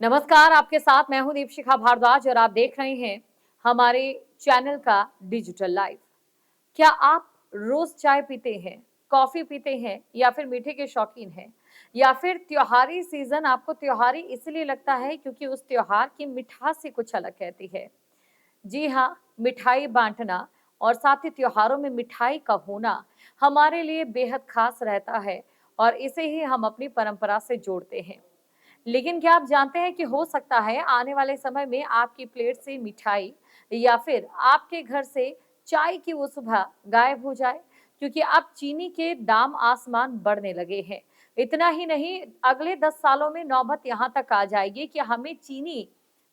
नमस्कार, आपके साथ मैं हूं दीपशिखा भारद्वाज और आप देख रहे हैं हमारे चैनल का डिजिटल लाइव। क्या आप रोज चाय पीते हैं, कॉफी पीते हैं या फिर मीठे के शौकीन हैं? या फिर त्योहारी सीजन आपको त्योहारी इसलिए लगता है क्योंकि उस त्योहार की मिठास ही कुछ अलग कहती है। जी हाँ, मिठाई बांटना और साथ ही त्योहारों में मिठाई का होना हमारे लिए बेहद खास रहता है और इसे ही हम अपनी परंपरा से जोड़ते हैं। लेकिन क्या आप जानते हैं कि हो सकता है आने वाले समय में आपकी प्लेट से मिठाई या फिर आपके घर से चाय की वो सुबह गायब हो जाए, क्योंकि अब चीनी के दाम आसमान बढ़ने लगे हैं। इतना ही नहीं, अगले 10 सालों में नौबत यहाँ तक आ जाएगी कि हमें चीनी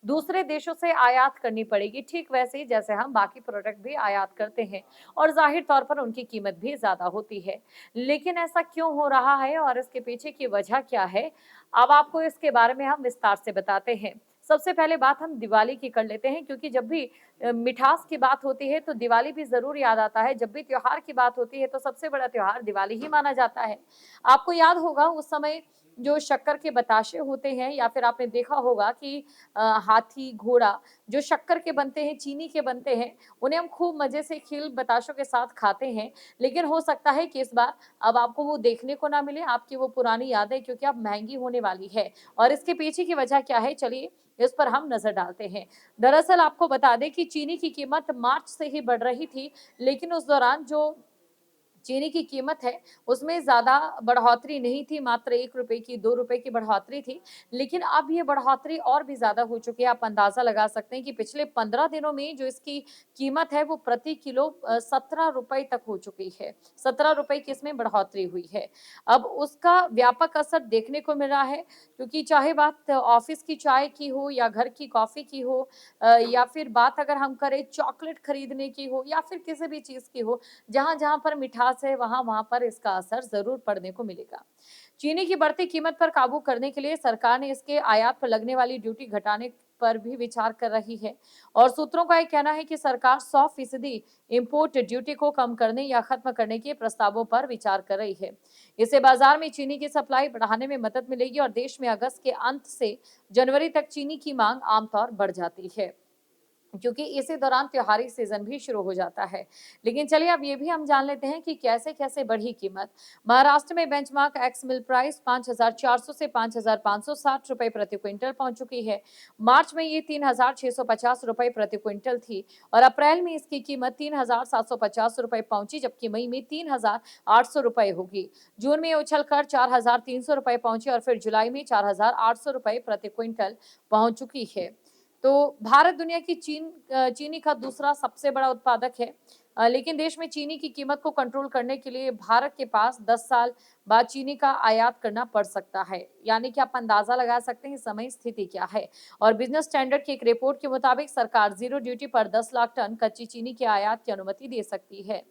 दूसरे देशों से आयात करनी पड़ेगी, ठीक वैसे ही जैसे हम बाकी प्रोडक्ट भी आयात करते हैं और जाहिर तौर पर उनकी कीमत भी ज्यादा होती है। लेकिन ऐसा क्यों हो रहा है और इसके पीछे की वजह क्या है, अब आपको इसके बारे में हम विस्तार से बताते हैं। सबसे पहले बात हम दिवाली की कर लेते हैं, क्योंकि जब भी मिठास की बात होती है तो दिवाली भी ज़रूर याद आता है। जब भी त्योहार की बात होती है तो सबसे बड़ा त्योहार दिवाली ही माना जाता है। आपको याद होगा उस समय जो शक्कर के बताशे होते हैं या फिर आपने देखा होगा कि हाथी, घोड़ा जो शक्कर के बनते हैं, चीनी के बनते हैं, उन्हें हम खूब मज़े से खील बताशों के साथ खाते हैं। लेकिन हो सकता है कि इस बार अब आपको वो देखने को ना मिले, आपकी वो पुरानी यादें, क्योंकि अब महँगी होने वाली है। और इसके पीछे की वजह क्या है, चलिए इस पर हम नज़र डालते हैं। दरअसल आपको बता दें कि चीनी की कीमत मार्च से ही बढ़ रही थी, लेकिन उस दौरान जो चीनी की कीमत है, उसमें ज़्यादा बढ़ोतरी नहीं थी, मात्र ₹1 की, ₹2 की बढ़ोतरी थी। लेकिन अब ये बढ़ोतरी और भी ज़्यादा हो चुकी है। आप अंदाज़ा लगा सकते हैं कि पिछले 15 दिनों में जो इसकी कीमत है, वो प्रति किलो ₹17 तक हो चुकी है। ₹17 की इसमें बढ़ोतरी हुई है। अब उसका व्यापक असर देखने को मिल रहा है, क्योंकि चाहे बात ऑफ़िस की चाय की हो या घर की कॉफ़ी की हो, या फिर बात अगर हम करें चॉकलेट खरीदने की हो या फिर किसी भी चीज़ की हो, जहाँ-जहाँ पर मिठास है, वहाँ-वहाँ पर इसका असर ज़रूर पड़ने को मिलेगा। चीनी की बढ़ती कीमत पर काबू करने के लिए सरकार ने इसके आयात पर लगने वाली ड्यूटी घटाने पर भी विचार कर रही है और सूत्रों का ये कहना है कि सरकार 100% इम्पोर्ट ड्यूटी को कम करने या खत्म करने के प्रस्तावों पर विचार कर रही है। इससे बाजार में चीनी की सप्लाई बढ़ाने में मदद मिलेगी और देश में अगस्त के अंत से जनवरी तक चीनी की मांग आमतौर बढ़ जाती है, क्योंकि इसी दौरान त्योहारी सीजन भी शुरू हो जाता है। लेकिन चलिए अब ये भी हम जान लेते हैं कि कैसे-कैसे बढ़ी कीमत। महाराष्ट्र में बेंचमार्क एक्स मिल प्राइस 5,400 से ₹5,560 प्रति क्विंटल पहुंच चुकी है। मार्च में ये ₹3,650 प्रति क्विंटल थी और अप्रैल में इसकी कीमत ₹3,750 पहुंची, जबकि मई में ₹3,800 होगी। जून में ये उछलकर ₹4,300 पहुंची और फिर जुलाई में ₹4,800 प्रति क्विंटल पहुंच चुकी है। तो भारत दुनिया की चीनी का दूसरा सबसे बड़ा उत्पादक है। लेकिन देश में चीनी की कीमत को कंट्रोल करने के लिए भारत के पास 10 साल बाद चीनी का आयात करना पड़ सकता है। यानी कि आप अंदाजा लगा सकते हैं इस समय स्थिति क्या है। और बिजनेस स्टैंडर्ड की एक रिपोर्ट के मुताबिक सरकार जीरो ड्यूटी पर 10 लाख टन कच्ची चीनी के आयात की अनुमति दे सकती है।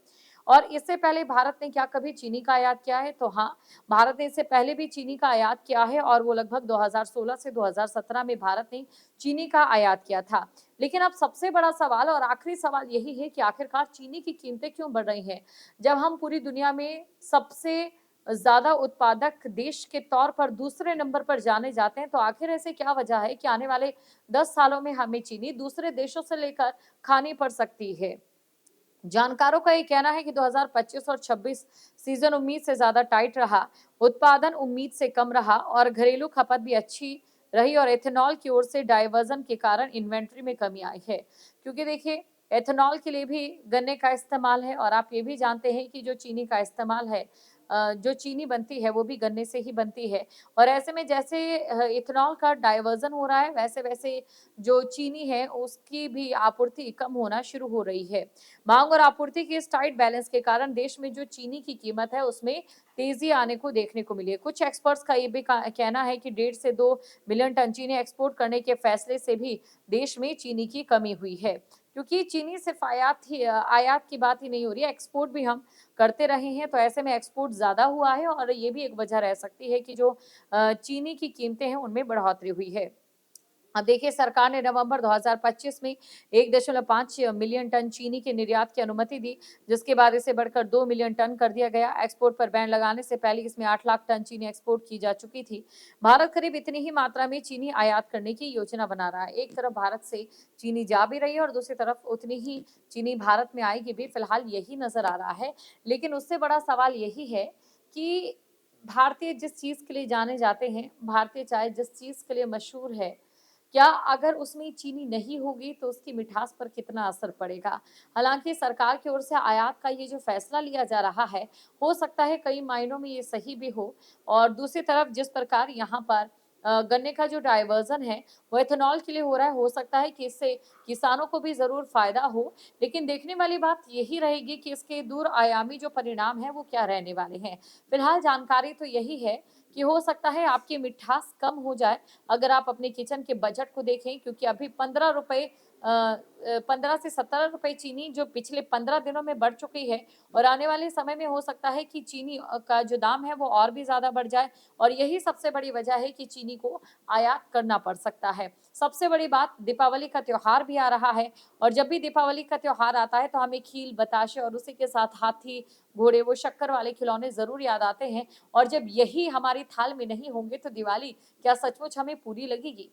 और इससे पहले भारत ने क्या कभी चीनी का आयात किया है? तो हाँ, भारत ने इससे पहले भी चीनी का आयात किया है और वो लगभग 2016 से 2017 में भारत ने चीनी का आयात किया था। लेकिन अब सबसे बड़ा सवाल और आखिरी सवाल यही है कि आखिरकार चीनी की कीमतें क्यों बढ़ रही हैं? जब हम पूरी दुनिया में सबसे ज़्यादा उत्पादक देश के तौर पर दूसरे नंबर पर जाने जाते हैं, तो आखिर ऐसी क्या वजह है कि आने वाले 10 सालों में हमें चीनी दूसरे देशों से लेकर खानी पड़ सकती है? जानकारों का ये कहना है कि 2025 और 26 सीजन उम्मीद से ज्यादा टाइट रहा, उत्पादन उम्मीद से कम रहा और घरेलू खपत भी अच्छी रही और एथेनॉल की ओर से डाइवर्जन के कारण इन्वेंट्री में कमी आई है। क्योंकि देखिए, एथेनॉल के लिए भी गन्ने का इस्तेमाल है और आप ये भी जानते हैं कि जो चीनी का इस्तेमाल है, जो चीनी बनती है वो भी गन्ने से ही बनती है। और ऐसे में जैसे इथेनॉल का डाइवर्जन हो रहा है, वैसे वैसे जो चीनी है उसकी भी आपूर्ति कम होना शुरू हो रही है। मांग और आपूर्ति के इस टाइट बैलेंस के कारण देश में जो चीनी की कीमत है उसमें तेजी आने को देखने को मिली है। कुछ एक्सपर्ट्स का ये भी कहना है कि 1.5 से 2 मिलियन टन चीनी एक्सपोर्ट करने के फैसले से भी देश में चीनी की कमी हुई है, क्योंकि चीनी सिर्फ आयात की बात ही नहीं हो रही है, एक्सपोर्ट भी हम करते रहे हैं। तो ऐसे में एक्सपोर्ट ज्यादा हुआ है और ये भी एक वजह रह सकती है कि जो चीनी की कीमतें हैं उनमें बढ़ोतरी हुई है। अब देखिए, सरकार ने नवंबर 2025 में 1.5 मिलियन टन चीनी के निर्यात की अनुमति दी, जिसके बाद इसे बढ़कर 2 मिलियन टन कर दिया गया। एक्सपोर्ट पर बैन लगाने से पहले इसमें 8 लाख टन चीनी एक्सपोर्ट की जा चुकी थी। भारत करीब इतनी ही मात्रा में चीनी आयात करने की योजना बना रहा है। एक तरफ भारत से चीनी जा भी रही है और दूसरी तरफ उतनी ही चीनी भारत में आएगी भी, फिलहाल यही नजर आ रहा है। लेकिन उससे बड़ा सवाल यही है कि भारतीय जिस चीज के लिए जाने जाते हैं, भारतीय चाय जिस चीज के लिए मशहूर है, क्या अगर उसमें चीनी नहीं होगी तो उसकी मिठास पर कितना असर पड़ेगा? हालाँकि सरकार की ओर से आयात का ये जो फैसला लिया जा रहा है, हो सकता है कई मायनों में ये सही भी हो, और दूसरी तरफ जिस प्रकार यहाँ पर गन्ने का जो डायवर्जन है, वो एथेनॉल के लिए हो रहा है, हो सकता है कि इससे किसानों को भी ज़रूर फ़ायदा हो। लेकिन देखने वाली बात यही रहेगी कि इसके दूरआयामी जो परिणाम हैं, वो क्या रहने वाले हैं। फिलहाल जानकारी तो यही है कि हो सकता है आपकी मिठास कम हो जाए, अगर आप अपने किचन के बजट को देखें, क्योंकि अभी 15 रुपए 15 से 17 रुपए चीनी जो पिछले 15 दिनों में बढ़ चुकी है, और आने वाले समय में हो सकता है कि चीनी का जो दाम है वो और भी ज़्यादा बढ़ जाए, और यही सबसे बड़ी वजह है कि चीनी को आयात करना पड़ सकता है। सबसे बड़ी बात, दीपावली का त्योहार भी आ रहा है, और जब भी दीपावली का त्योहार आता है तो हमें खील, बताशे और उसी के साथ हाथी, घोड़े, वो शक्कर वाले खिलौने ज़रूर याद आते हैं, और जब यही हमारी थाल में नहीं होंगे तो दिवाली क्या सचमुच हमें पूरी लगेगी?